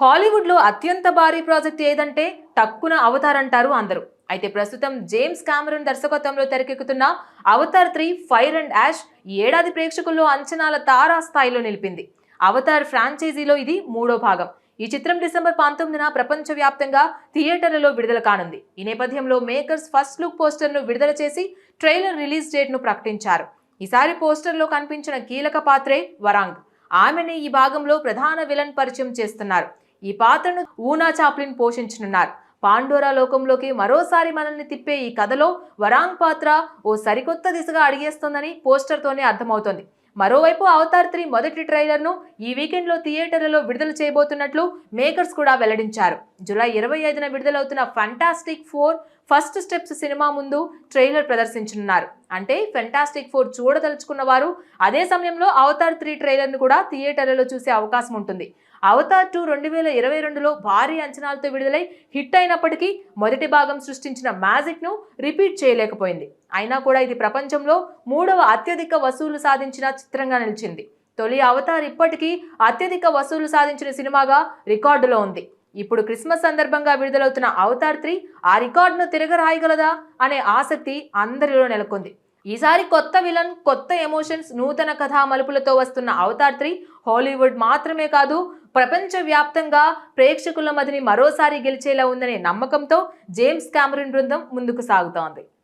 హాలీవుడ్లో అత్యంత భారీ ప్రాజెక్ట్ ఏదంటే టక్కున అవతార్ అంటారు అందరూ. అయితే ప్రస్తుతం జేమ్స్ కామెరూన్ దర్శకత్వంలో తెరకెక్కుతున్న అవతార్ 3 ఫైర్ అండ్ యాష్ ఈ ఏడాది ప్రేక్షకుల్లో అంచనాల తారా స్థాయిలో నిలిపింది. అవతార్ ఫ్రాంచైజీలో ఇది మూడో భాగం. ఈ చిత్రం డిసెంబర్ 19న ప్రపంచవ్యాప్తంగా థియేటర్లలో విడుదల కానుంది. ఈ నేపథ్యంలో మేకర్స్ ఫస్ట్ లుక్ పోస్టర్ను విడుదల చేసి ట్రైలర్ రిలీజ్ డేట్ను ప్రకటించారు. ఈసారి పోస్టర్లో కనిపించిన కీలక పాత్రే వరాంగ్. ఆమెని ఈ భాగంలో ప్రధాన విలన్ పరిచయం చేస్తున్నారు. ఈ పాత్రను ఊనా చాప్లిన్ పోషించనున్నారు. పాండోరా లోకంలోకి మరోసారి మనల్ని తిప్పే ఈ కథలో వరాంగ్ పాత్ర ఓ సరికొత్త దిశగా అడిగేస్తోందని పోస్టర్తోనే అర్థమవుతోంది. మరోవైపు అవతార్ 3 మొదటి ట్రైలర్ను ఈ వీకెండ్లో థియేటర్లలో విడుదల చేయబోతున్నట్లు మేకర్స్ కూడా వెల్లడించారు. జూలై 25న విడుదలవుతున్న ఫెంటాస్టిక్ 4 ఫస్ట్ స్టెప్స్ సినిమా ముందు ట్రైలర్ ప్రదర్శించనున్నారు. అంటే ఫెంటాస్టిక్ 4 చూడదలుచుకున్న వారు అదే సమయంలో అవతార్ 3 ట్రైలర్ను కూడా థియేటర్లలో చూసే అవకాశం ఉంటుంది. అవతార్ 2 2022లో భారీ అంచనాలతో విడుదలై హిట్ అయినప్పటికీ మొదటి భాగం సృష్టించిన మ్యాజిక్ ను రిపీట్ చేయలేకపోయింది. అయినా కూడా ఇది ప్రపంచంలో మూడవ అత్యధిక వసూలు సాధించిన చిత్రంగా నిలిచింది. తొలి అవతార్ ఇప్పటికీ అత్యధిక వసూలు సాధించిన సినిమాగా రికార్డులో ఉంది. ఇప్పుడు క్రిస్మస్ సందర్భంగా విడుదలవుతున్న అవతార్ 3 ఆ రికార్డును తిరగరాయగలదా అనే ఆసక్తి అందరిలో నెలకొంది. ఈసారి కొత్త విలన్, కొత్త ఎమోషన్స్, నూతన కథా మలుపులతో వస్తున్న అవతార్ 3 హాలీవుడ్ మాత్రమే కాదు ప్రపంచవ్యాప్తంగా ప్రేక్షకుల మదిని మరోసారి గెలిచేలా ఉందనే నమ్మకంతో జేమ్స్ కామెరూన్ బృందం ముందుకు సాగుతోంది.